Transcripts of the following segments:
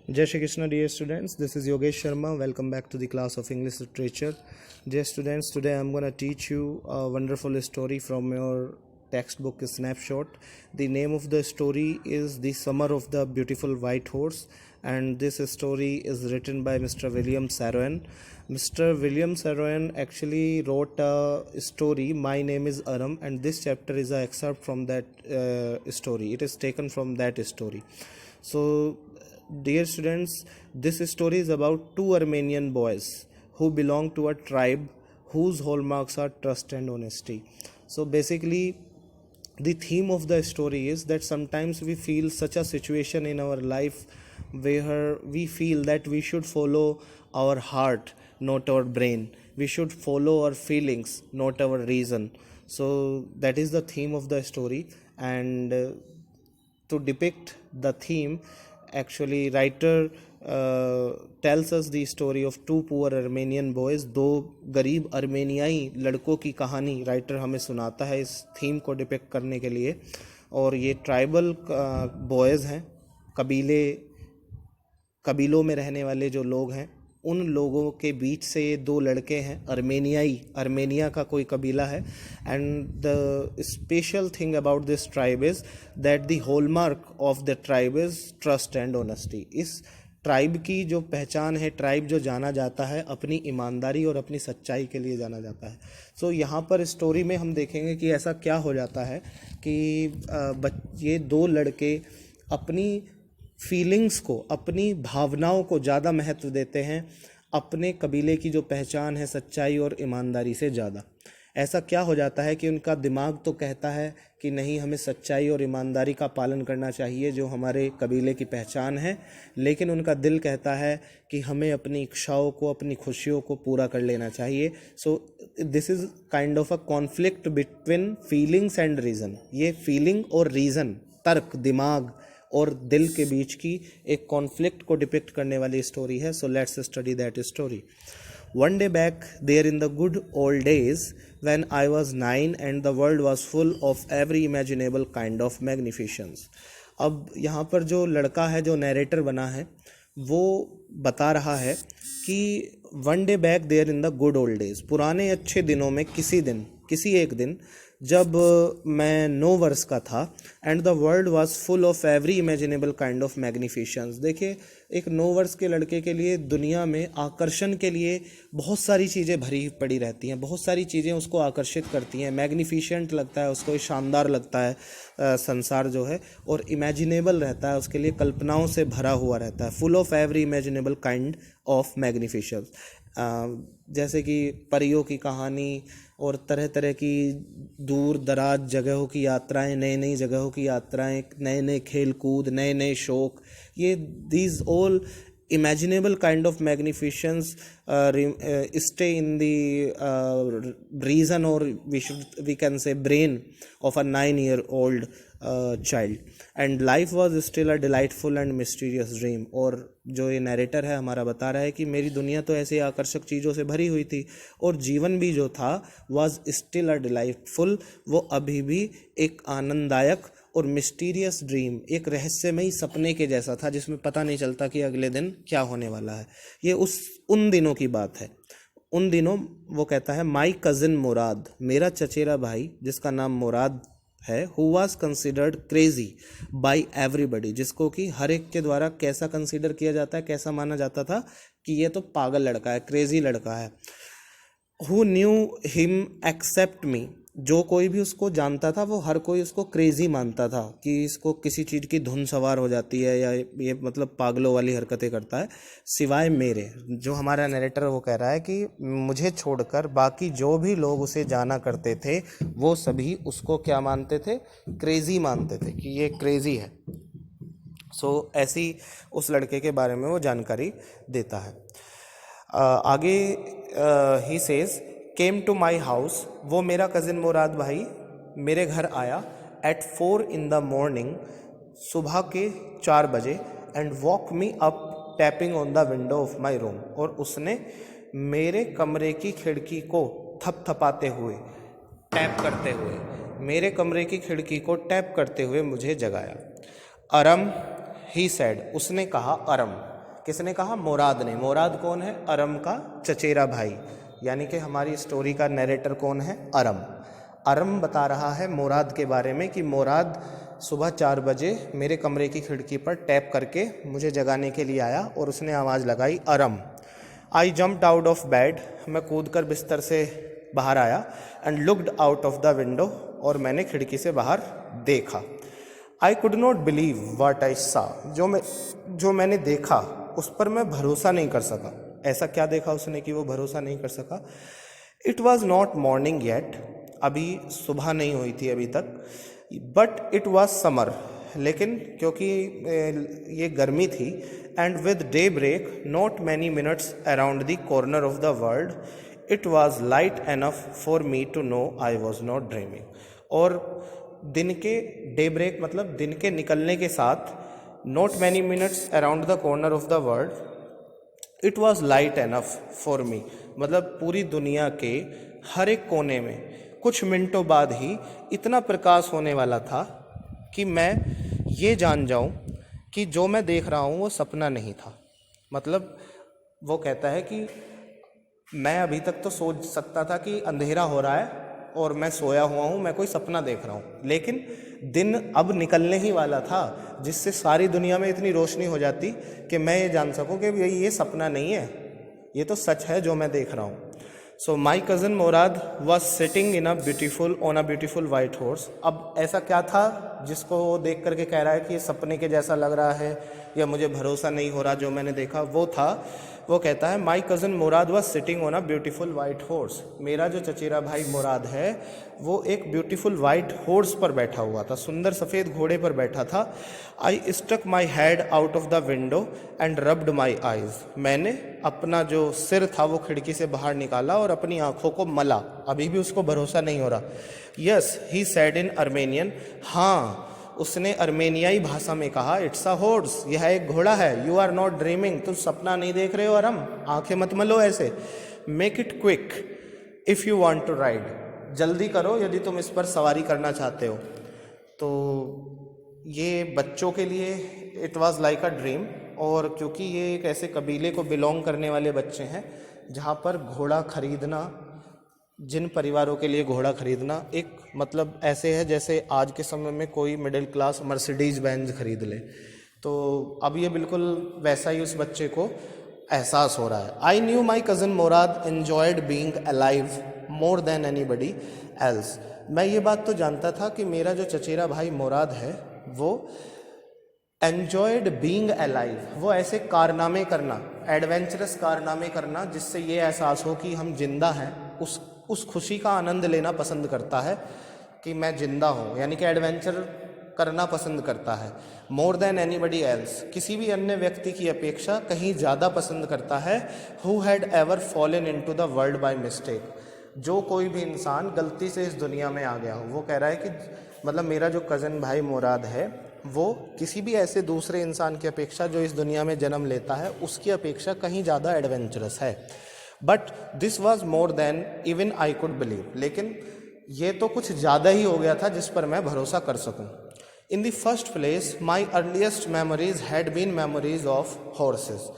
Jai Shri Krishna, dear students. This is Yogesh Sharma. Welcome back to the class of English Literature. Dear students, today I'm going to teach you a wonderful story from your textbook Snapshot. The name of the story is The Summer of the Beautiful White Horse, and this story is written by Mr. William Saroyan. Mr. William Saroyan actually wrote a story, My Name is Aram, and this chapter is an excerpt from that story. It is taken from that story. So, dear students, this story is about two Armenian boys who belong to a tribe whose hallmarks are trust and honesty. So basically, the theme of the story is that sometimes we feel such a situation in our life where we feel that we should follow our heart, not our brain. We should follow our feelings, not our reason. So that is the theme of the story, and to depict the theme, actually writer tells us the story of two poor Armenian boys. दो गरीब अर्मेनियाई लड़कों की कहानी writer हमें सुनाता है इस theme को डिपिक्ट करने के लिए। और ये ट्राइबल बॉयज़ हैं, कबीलों में रहने वाले जो लोग हैं, उन लोगों के बीच से ये दो लड़के हैं। अर्मेनिया का कोई कबीला है। And the special thing about this tribe is that the hallmark of the tribe is trust and honesty. इस ट्राइब की जो पहचान है, ट्राइब जो जाना जाता है अपनी ईमानदारी और अपनी सच्चाई के लिए जाना जाता है। सो यहाँ पर स्टोरी में हम देखेंगे कि ऐसा क्या हो जाता है कि ये दो लड़के अपनी फीलिंग्स को, अपनी भावनाओं को ज़्यादा महत्व देते हैं अपने कबीले की जो पहचान है सच्चाई और ईमानदारी से ज़्यादा। ऐसा क्या हो जाता है कि उनका दिमाग तो कहता है कि नहीं, हमें सच्चाई और ईमानदारी का पालन करना चाहिए जो हमारे कबीले की पहचान है, लेकिन उनका दिल कहता है कि हमें अपनी इच्छाओं को, अपनी खुशियों को पूरा कर लेना चाहिए। So this is kind of a conflict between feelings and reason. ये फीलिंग और रीज़न, तर्क, दिमाग और दिल के बीच की एक कॉन्फ्लिक्ट को डिपिक्ट करने वाली स्टोरी है। So let's study that story. One day back there in the good old days when I was 9 and the world was full of every imaginable kind of magnificence. अब यहाँ पर जो लड़का है, जो नैरेटर बना है, वो बता रहा है कि one day back there in the good old days, पुराने अच्छे दिनों में किसी एक दिन जब मैं 9 वर्ष का था, and the world was full of every imaginable kind of magnificence. देखिए, एक 9 वर्ष के लड़के के लिए दुनिया में आकर्षण के लिए बहुत सारी चीज़ें भरी पड़ी रहती हैं, बहुत सारी चीज़ें उसको आकर्षित करती हैं। मैग्निफिशेंट लगता है उसको, शानदार लगता है संसार जो है, और इमेजिनेबल रहता है, उसके लिए कल्पनाओं से भरा हुआ रहता है। Full of every imaginable kind of magnificence, जैसे कि परियों की कहानी और तरह तरह की दूर दराज जगहों की यात्राएं, नई नई जगहों की यात्राएं, नए नए खेल कूद, नए नए शौक, ये these all imaginable kind of magnificence stay in the reason, or we can say brain of a 9-year-old child, and life was still a delightful and mysterious dream. और जो ये नैरेटर है हमारा बता रहा है कि मेरी दुनिया तो ऐसे आकर्षक चीज़ों से भरी हुई थी, और जीवन भी जो था was still a delightful, वो अभी भी एक आनंददायक और मिस्टीरियस ड्रीम, एक रहस्यमयी सपने के जैसा था जिसमें पता नहीं चलता कि अगले दिन क्या होने वाला है। ये उन दिनों की बात है। उन दिनों वो कहता है, माई कज़िन मुराद, मेरा चचेरा भाई जिसका नाम मुराद है, who was considered crazy by everybody, जिसको कि हर एक के द्वारा कैसा कंसिडर किया जाता है, कैसा माना जाता था कि ये तो पागल लड़का है, क्रेजी लड़का है। हु न्यू हिम एक्सेप्ट मी, जो कोई भी उसको जानता था वो हर कोई उसको क्रेजी मानता था कि इसको किसी चीज़ की धुन सवार हो जाती है, या ये मतलब पागलों वाली हरकतें करता है, सिवाय मेरे। जो हमारा नरेटर वो कह रहा है कि मुझे छोड़कर बाकी जो भी लोग उसे जाना करते थे वो सभी उसको क्या मानते थे, क्रेजी मानते थे कि ये क्रेजी है। सो ऐसी उस लड़के के बारे में वो जानकारी देता है। आगे he says, came to my house, वो मेरा कज़िन मुराद भाई मेरे घर आया, एट 4 in the morning, सुबह के 4 बजे, and walk me up tapping on the window of my room, और उसने मेरे कमरे की खिड़की को थपथपाते हुए, टैप करते हुए, मेरे कमरे की खिड़की को टैप करते हुए मुझे जगाया। अरम, ही सेड, उसने कहा अरम, किसने कहा? मुराद ने। मुराद कौन है? अरम का चचेरा भाई, यानी कि हमारी स्टोरी का नरेटर कौन है? अरम। अरम बता रहा है मुराद के बारे में कि मुराद सुबह 4 बजे मेरे कमरे की खिड़की पर टैप करके मुझे जगाने के लिए आया और उसने आवाज़ लगाई, Aram. I jumped out of bed, मैं कूद कर बिस्तर से बाहर आया, and looked out of the window, और मैंने खिड़की से बाहर देखा। I could not believe what I saw, जो मैंने देखा उस पर मैं भरोसा नहीं कर सका। ऐसा क्या देखा उसने कि वो भरोसा नहीं कर सका? It was not morning yet, अभी सुबह नहीं हुई थी अभी तक, बट इट वॉज समर, लेकिन क्योंकि ये गर्मी थी, and with daybreak not many minutes around the corner of the world, it was light enough for me to know I was not dreaming. और दिन के डे ब्रेक मतलब दिन के निकलने के साथ, not many minutes around the corner of the world, it was light enough for मी, मतलब पूरी दुनिया के हर एक कोने में कुछ मिनटों बाद ही इतना प्रकाश होने वाला था कि मैं ये जान जाऊं कि जो मैं देख रहा हूं वो सपना नहीं था। मतलब वो कहता है कि मैं अभी तक तो सोच सकता था कि अंधेरा हो रहा है और मैं सोया हुआ हूँ, मैं कोई सपना देख रहा हूँ, लेकिन दिन अब निकलने ही वाला था जिससे सारी दुनिया में इतनी रोशनी हो जाती कि मैं ये जान सकूँ कि ये सपना नहीं है, ये तो सच है जो मैं देख रहा हूँ। So my cousin Mourad was sitting in on a beautiful white horse. अब ऐसा क्या था जिसको वो देख करके कह रहा है कि ये सपने के जैसा लग रहा है या मुझे भरोसा नहीं हो रहा जो मैंने देखा? वो कहता है माई cousin Mourad was sitting on a beautiful white horse. मेरा जो चचेरा भाई मुराद है वो एक ब्यूटीफुल वाइट हॉर्स पर बैठा हुआ था, सुंदर सफ़ेद घोड़े पर बैठा था। I stuck my head out of the window and rubbed my eyes. मैंने अपना जो सिर था वो खिड़की से बाहर निकाला और अपनी आंखों को मला। अभी भी उसको भरोसा नहीं हो रहा। Yes he said in Armenian, हाँ उसने अर्मेनियाई भाषा में कहा, इट्स अ हॉर्स, यह एक घोड़ा है। यू आर नॉट ड्रीमिंग, तुम सपना नहीं देख रहे हो अरम, आंखें मत मलो ऐसे। Make it quick if you want to ride, जल्दी करो यदि तुम इस पर सवारी करना चाहते हो। तो ये बच्चों के लिए it was like a dream, और क्योंकि ये एक ऐसे कबीले को बिलोंग करने वाले बच्चे हैं जहाँ पर घोड़ा खरीदना, जिन परिवारों के लिए घोड़ा खरीदना एक मतलब ऐसे है जैसे आज के समय में कोई मिडिल क्लास मर्सिडीज बेंज खरीद ले, तो अब ये बिल्कुल वैसा ही उस बच्चे को एहसास हो रहा है। I knew my cousin Murad enjoyed being alive more than anybody else. मैं ये बात तो जानता था कि मेरा जो चचेरा भाई मुराद है वो एन्जॉयड बींग अलाइव, वो ऐसे कारनामे करना, एडवेंचरस कारनामे करना जिससे ये एहसास हो कि हम जिंदा हैं, उस खुशी का आनंद लेना पसंद करता है कि मैं जिंदा हूँ, यानी कि एडवेंचर करना पसंद करता है। मोर देन एनीबडी एल्स, किसी भी अन्य व्यक्ति की अपेक्षा कहीं ज़्यादा पसंद करता है। Who had ever fallen into the world by mistake, जो कोई भी इंसान गलती से इस दुनिया में आ गया हो। वो कह रहा है कि मतलब मेरा जो कज़न भाई मुराद है वो किसी भी ऐसे दूसरे इंसान की अपेक्षा जो इस दुनिया में जन्म लेता है उसकी अपेक्षा कहीं ज़्यादा एडवेंचरस है। But this was more than even I could believe, लेकिन ये तो कुछ ज़्यादा ही हो गया था जिस पर मैं भरोसा कर सकूं। In the first place my earliest memories had been memories of horses.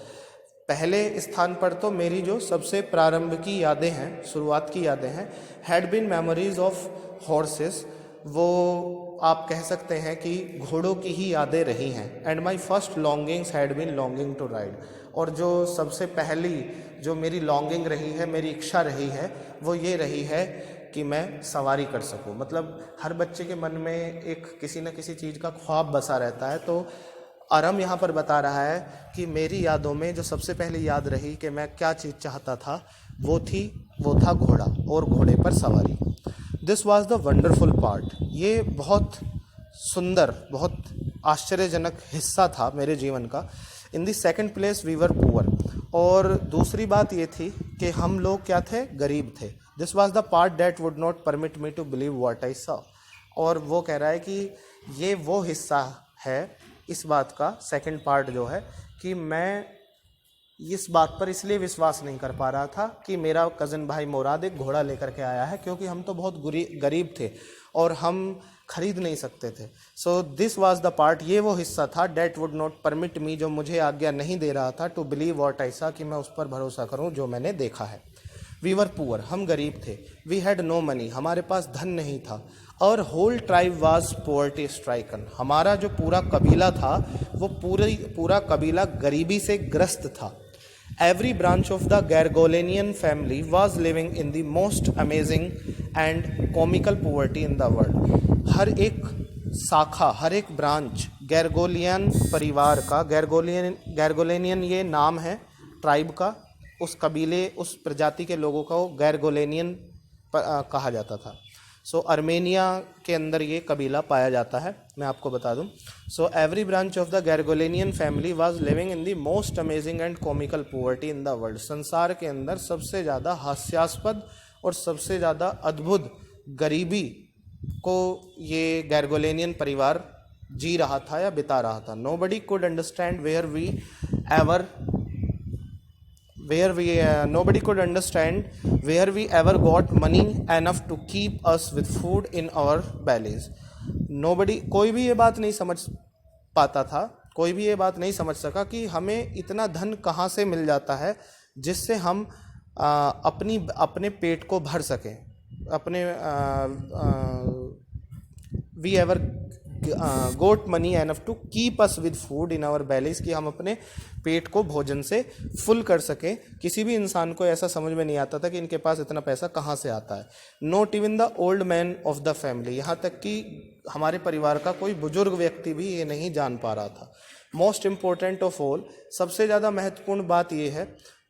पहले स्थान पर तो मेरी जो सबसे प्रारंभ की यादें हैं, शुरुआत की यादें हैं, had been memories of horses, वो आप कह सकते हैं कि घोड़ों की ही यादें रही हैं। And my first longings had been longing to ride, और जो सबसे पहली जो मेरी लॉन्गिंग रही है, मेरी इच्छा रही है, वो ये रही है कि मैं सवारी कर सकूं। मतलब हर बच्चे के मन में एक किसी न किसी चीज़ का ख्वाब बसा रहता है। तो अरम यहाँ पर बता रहा है कि मेरी यादों में जो सबसे पहले याद रही कि मैं क्या चीज़ चाहता था वो था घोड़ा और घोड़े पर सवारी। This was the wonderful part, ये बहुत सुंदर, बहुत आश्चर्यजनक हिस्सा था मेरे जीवन का। In the second place we were poor, और दूसरी बात ये थी कि हम लोग क्या थे, गरीब थे। This was the part that would not permit me to believe what I saw, और वो कह रहा है कि ये वो हिस्सा है इस बात का, सेकंड पार्ट जो है, कि मैं इस बात पर इसलिए विश्वास नहीं कर पा रहा था कि मेरा कज़न भाई मुराद एक घोड़ा लेकर के आया है, क्योंकि हम तो बहुत गरीब थे और हम खरीद नहीं सकते थे. So this was the part, ये वो हिस्सा था, that would not permit me, जो मुझे आज्ञा नहीं दे रहा था, to believe what I saw, कि मैं उस पर भरोसा करूं जो मैंने देखा है. वी वर पुअर, हम गरीब थे. वी हैड नो मनी, हमारे पास धन नहीं था. और whole tribe was poverty stricken, हमारा जो पूरा कबीला था वो पूरा कबीला गरीबी से ग्रस्त था. Every branch of the Garoghlanian family was living in the most amazing and comical poverty in the world. हर एक शाखा, हर एक ब्रांच गैरगोलियन परिवार का, गैरगोलेनियन ये नाम है ट्राइब का, उस कबीले, उस प्रजाति के लोगों को गैरगोलेनियन कहा जाता था. सो अर्मेनिया के अंदर ये कबीला पाया जाता है, मैं आपको बता दूं. So every branch of the Garoghlanian family was living in the most amazing and comical poverty in the world. संसार के अंदर सबसे ज़्यादा हास्यास्पद और सबसे ज़्यादा अद्भुत गरीबी को ये गैरगोलेनियन परिवार जी रहा था या बिता रहा था. Nobody could understand nobody could understand where we ever got money enough to keep us with food in our bellies. कोई भी ये बात नहीं समझ पाता था, कोई भी ये बात नहीं समझ सका कि हमें इतना धन कहाँ से मिल जाता है जिससे हम अपने पेट को भर सकें. We ever got money enough to keep us with food in our bellies, कि हम अपने पेट को भोजन से फुल कर सकें. किसी भी इंसान को ऐसा समझ में नहीं आता था कि इनके पास इतना पैसा कहाँ से आता है. Not even the old man of the family, यहाँ तक कि हमारे परिवार का कोई बुजुर्ग व्यक्ति भी ये नहीं जान पा रहा था. मोस्ट इम्पोर्टेंट ऑफ ऑल, सबसे ज़्यादा महत्वपूर्ण बात ये है,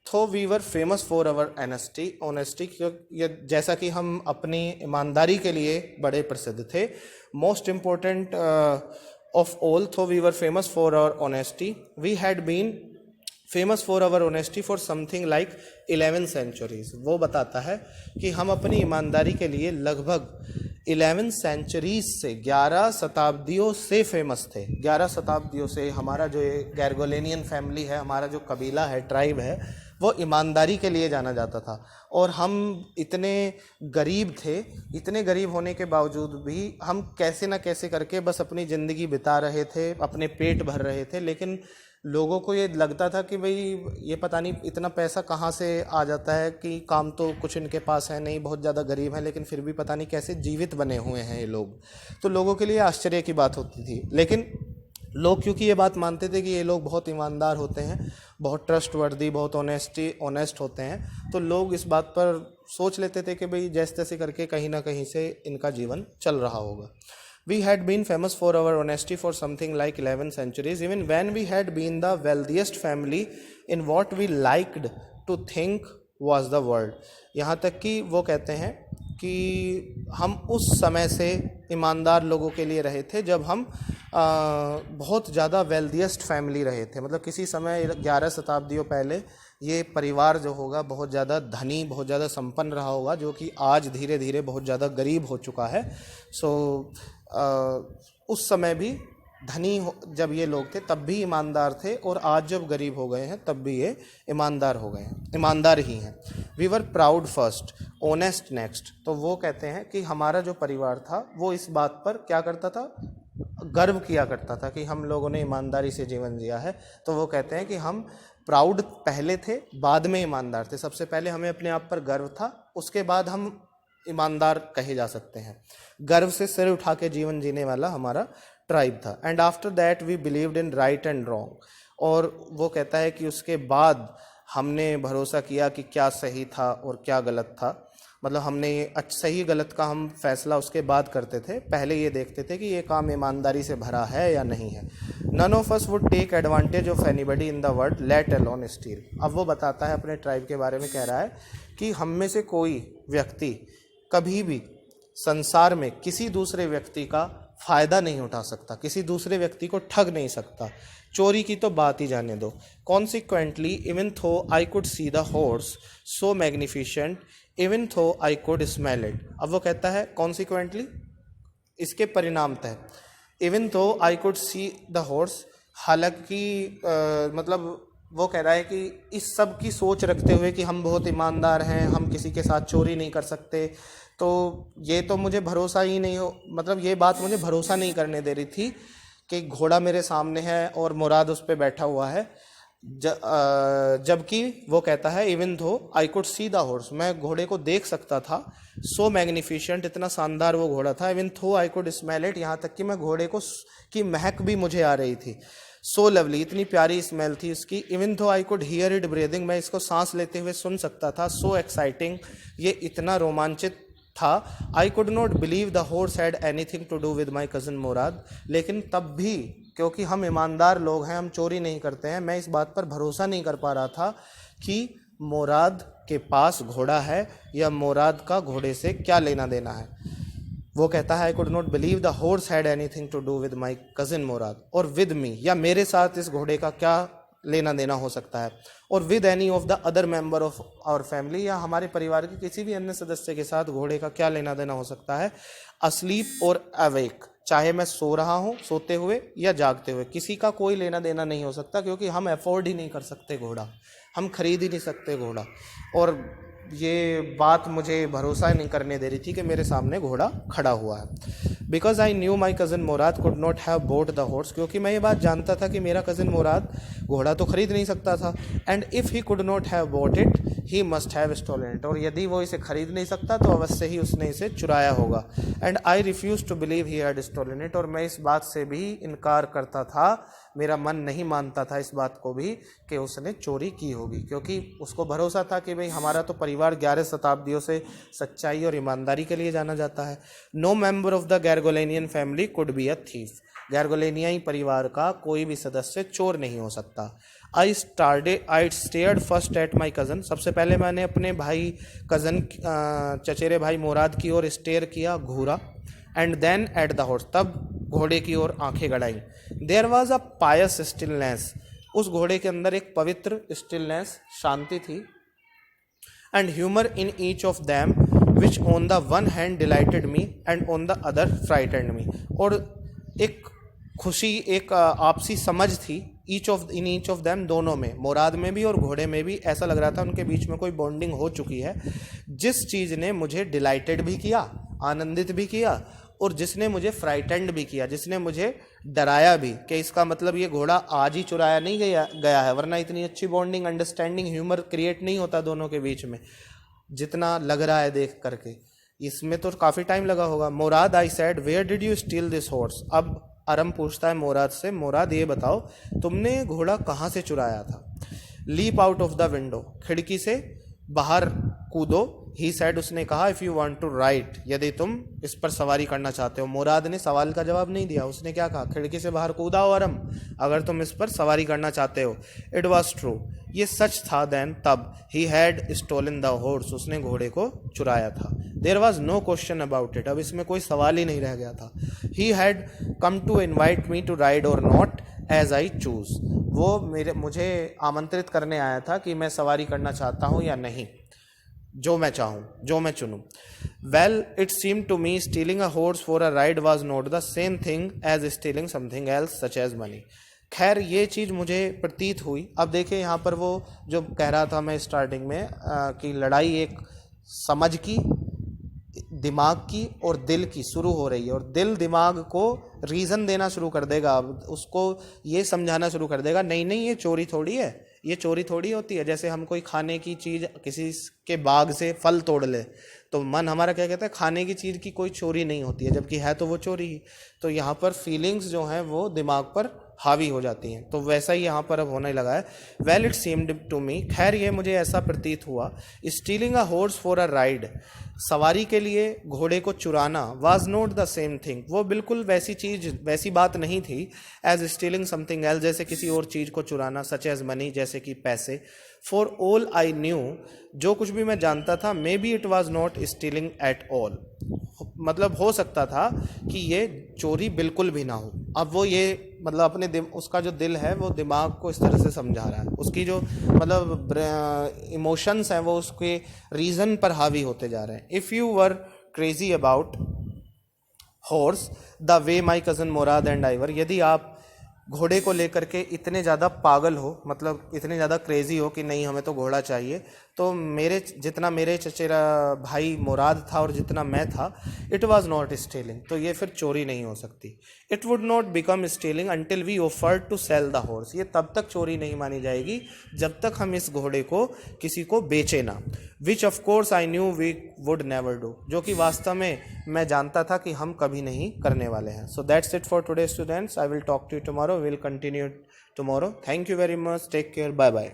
तो we were famous for our honesty, जैसा कि हम अपनी ईमानदारी के लिए बड़े प्रसिद्ध थे. मोस्ट इम्पोर्टेंट ऑफ ऑल, तो we were famous for our honesty. We had been famous for our honesty for something like 11 centuries. वो बताता है कि हम अपनी ईमानदारी के लिए लगभग 11 सेंचुरीज से, 11 शताब्दियों से फेमस थे. 11 शताब्दियों से हमारा जो ये गैरगोलेनियन फैमिली है, हमारा जो कबीला है, ट्राइब है, वो ईमानदारी के लिए जाना जाता था. और हम इतने गरीब थे, इतने गरीब होने के बावजूद भी हम कैसे ना कैसे करके बस अपनी ज़िंदगी बिता रहे थे, अपने पेट भर रहे थे. लेकिन लोगों को ये लगता था कि भाई ये पता नहीं इतना पैसा कहाँ से आ जाता है, कि काम तो कुछ इनके पास है नहीं, बहुत ज़्यादा गरीब हैं, लेकिन फिर भी पता नहीं कैसे जीवित बने हुए हैं ये लोग. तो लोगों के लिए आश्चर्य की बात होती थी. लेकिन लोग क्योंकि ये बात मानते थे कि ये लोग बहुत ईमानदार होते हैं, बहुत ट्रस्टवर्दी, बहुत ऑनेस्ट होते हैं, तो लोग इस बात पर सोच लेते थे कि भाई जैसे तैसे करके कहीं ना कहीं से इनका जीवन चल रहा होगा. We had been famous for our honesty for something like 11 centuries, even when we had been the wealthiest family in what we liked to think was the world. यहाँ तक कि वो कहते हैं कि हम उस समय से ईमानदार लोगों के लिए रहे थे जब हम बहुत ज़्यादा वेल्दियस्ट फैमिली रहे थे. मतलब किसी समय 11 शताब्दियों पहले ये परिवार जो होगा बहुत ज़्यादा धनी, बहुत ज़्यादा संपन्न रहा होगा, जो कि आज धीरे धीरे बहुत ज़्यादा गरीब हो चुका है. उस समय भी धनी जब ये लोग थे तब भी ईमानदार थे, और आज जब गरीब हो गए हैं तब भी ये ईमानदार हो गए हैं, ईमानदार ही हैं. We were proud first, honest next. तो वो कहते हैं कि हमारा जो परिवार था वो इस बात पर क्या करता था, गर्व किया करता था कि हम लोगों ने ईमानदारी से जीवन जिया है. तो वो कहते हैं कि हम प्राउड पहले थे, बाद में ईमानदार थे. सबसे पहले हमें अपने आप पर गर्व था, उसके बाद हम ईमानदार कहे जा सकते हैं. गर्व से सिर उठा के जीवन जीने वाला हमारा ट्राइब था. And after that we believed in right and wrong. और वो कहता है कि उसके बाद हमने भरोसा किया कि क्या सही था और क्या गलत था. मतलब हमने सही गलत का हम फैसला उसके बाद करते थे, पहले ये देखते थे कि ये काम ईमानदारी से भरा है या नहीं है. None of us would take advantage of anybody in the world, let alone steal. अब वो बताता है अपने ट्राइब के बारे में, कह रहा है कि हम में से कोई व्यक्ति कभी भी संसार में किसी दूसरे व्यक्ति का फ़ायदा नहीं उठा सकता, किसी दूसरे व्यक्ति को ठग नहीं सकता. चोरी की तो बात ही जाने दो. कॉन्सिक्वेंटली इवन थो I could see the horse so magnificent, even थो आई कुड स्मेल इट. अब वो कहता है कॉन्सिक्वेंटली, इसके परिणामतः, इवन थो I could see the horse, हालांकि मतलब वो कह रहा है कि इस सब की सोच रखते हुए कि हम बहुत ईमानदार हैं, हम किसी के साथ चोरी नहीं कर सकते, तो ये तो मुझे भरोसा ही नहीं हो, मतलब ये बात मुझे भरोसा नहीं करने दे रही थी कि घोड़ा मेरे सामने है और मुराद उस पर बैठा हुआ है। जबकि वो कहता है even though I could see the horse, मैं घोड़े को देख सकता था, सो मैग्निफिशेंट, इतना शानदार वो घोड़ा था, इवन थो आई कुड स्मेल इट, यहाँ तक कि मैं घोड़े को की महक भी मुझे आ रही थी, सो लवली, इतनी प्यारी स्मेल थी इसकी, इवन थो I could hear it breathing, मैं इसको सांस लेते हुए सुन सकता था, सो एक्साइटिंग, ये इतना रोमांचित था, I could not believe the horse had anything to do with my cousin Mourad, लेकिन तब भी क्योंकि हम ईमानदार लोग हैं, हम चोरी नहीं करते हैं, मैं इस बात पर भरोसा नहीं कर पा रहा था कि मुराद के पास घोड़ा है या मुराद का घोड़े से क्या लेना देना है। वो कहता है I could not believe the horse had anything to do with my cousin Mourad, और विद मी, या मेरे साथ इस घोड़े का क्या लेना देना हो सकता है, और with any of the other member of our family, या हमारे परिवार के किसी भी अन्य सदस्य के साथ घोड़े का क्या लेना देना हो सकता है, अस्लीप और अवेक, चाहे मैं सो रहा हूँ, सोते हुए या जागते हुए, किसी का कोई लेना देना नहीं हो सकता, क्योंकि हम अफोर्ड ही नहीं कर सकते घोड़ा, हम खरीद ही नहीं सकते घोड़ा। और ये बात मुझे भरोसा नहीं करने दे रही थी कि मेरे सामने घोड़ा खड़ा हुआ है। Because I knew my cousin Murad could not have boat the horse, क्योंकि मैं ये बात जानता था कि मेरा कज़न मुराद घोड़ा तो खरीद नहीं सकता था, and if he could not have bought it he must have stolen it, और यदि वो इसे खरीद नहीं सकता तो अवश्य ही उसने इसे चुराया होगा। And I refuse to believe he had stolen it, और मैं इस बात से भी इनकार करता था, मेरा मन नहीं मानता था इस बात को भी कि उसने चोरी की होगी, क्योंकि उसको भरोसा था कि भाई हमारा तो परिवार 11 शताब्दियों से सच्चाई और ईमानदारी के लिए जाना जाता है। No member of the Garoghlanian family could be a thief, गैरगोलेनियाई परिवार का कोई भी सदस्य चोर नहीं हो सकता। I stared first at my cousin, सबसे पहले मैंने अपने भाई कज़न चचेरे भाई मुराद की ओर स्टेयर किया, घूरा, and then at the horse, तब घोड़े की ओर आंखें गड़ाई। There was a pious stillness, उस घोड़े के अंदर एक पवित्र स्टिलनेस, शांति थी, and humour in each of them which on the one hand delighted me and on the other frightened me, और एक खुशी, एक आपसी समझ थी इन ईच ऑफ दैम, दोनों में, मुराद में भी और घोड़े में भी, ऐसा लग रहा था उनके बीच में कोई बॉन्डिंग हो चुकी है, जिस चीज़ ने मुझे डिलाइटेड भी किया, आनंदित भी किया, और जिसने मुझे फ्राइटेंड भी किया, जिसने मुझे डराया भी, कि इसका मतलब ये घोड़ा आज ही चुराया नहीं गया है, वरना इतनी अच्छी बॉन्डिंग, अंडरस्टैंडिंग, ह्यूमर क्रिएट नहीं होता दोनों के बीच में जितना लग रहा है देख करके। इसमें तो काफ़ी टाइम लगा होगा। Mourad, I said, where did you steal this horse, अब अरम पूछता है मुराद से, मुराद ये बताओ तुमने घोड़ा कहाँ से चुराया था। Leap out of the window, खिड़की से बाहर कूदो। ही सेड, उसने कहा, if you want to ride, यदि तुम इस पर सवारी करना चाहते हो। मुराद ने सवाल का जवाब नहीं दिया, उसने क्या कहा, खिड़की से बाहर कूदा हो अरम, अगर तुम इस पर सवारी करना चाहते हो। इट वॉज ट्रू, ये सच था। देन, तब, he had stolen the horse, उसने घोड़े को चुराया था। There was no question about it, अब इसमें कोई सवाल ही नहीं रह गया था। He had come to invite me to ride or not as I choose, वो मुझे आमंत्रित करने आया था कि मैं सवारी करना चाहता हूँ या नहीं, जो मैं चाहूँ, जो मैं चुनूँ। Well, it seem to me stealing a horse for a ride was not the same thing as stealing something else such as money. खैर, ये चीज़ मुझे प्रतीत हुई। अब देखिए यहाँ पर वो जो कह रहा था मैं स्टार्टिंग में कि लड़ाई एक समझ की, दिमाग की और दिल की शुरू हो रही है, और दिल दिमाग को रीज़न देना शुरू कर देगा, अब उसको ये समझाना शुरू कर देगा, नहीं नहीं, ये चोरी थोड़ी है, ये चोरी थोड़ी होती है। जैसे हम कोई खाने की चीज़ किसी के बाग से फल तोड़ ले, तो मन हमारा क्या कहता है, खाने की चीज़ की कोई चोरी नहीं होती है, जबकि है तो वो चोरी ही। तो यहाँ पर फीलिंग्स जो हैं वो दिमाग पर हावी हो जाती हैं, तो वैसा ही यहाँ पर अब होने लगा है। Well, it seemed to me, खैर ये मुझे ऐसा प्रतीत हुआ, stealing a horse for a ride, सवारी के लिए घोड़े को चुराना, was not the same thing, वो बिल्कुल वैसी चीज़, वैसी बात नहीं थी, एज स्टीलिंग समथिंग एल्स, जैसे किसी और चीज़ को चुराना, सच एज मनी, जैसे कि पैसे। फॉर ऑल आई न्यू, जो कुछ भी मैं जानता था, may be it was not stealing at all, मतलब हो सकता था कि ये चोरी बिल्कुल भी ना हो। अब वो ये मतलब अपने उसका जो दिल है वो दिमाग को इस तरह से समझा रहा है, उसकी जो मतलब इमोशंस हैं वो उसके रीज़न पर हावी होते जा रहे हैं। If you were crazy about horse the way my cousin Mourad and I were, यदि आप घोड़े को लेकर के इतने ज़्यादा पागल हो, मतलब इतने ज़्यादा क्रेजी हो कि नहीं हमें तो घोड़ा चाहिए, तो जितना मेरे चचेरा भाई मुराद था और जितना मैं था, इट वाज नॉट स्टीलिंग, तो ये फिर चोरी नहीं हो सकती। It would not become stealing until we offered to sell the horse, ये तब तक चोरी नहीं मानी जाएगी जब तक हम इस घोड़े को किसी को बेचे ना। Which of course I knew we would never do, जो कि वास्तव में मैं जानता था कि हम कभी नहीं करने वाले हैं। So that's it for today students, I will talk to you tomorrow, will continue tomorrow. Thank you very much, take care, bye bye.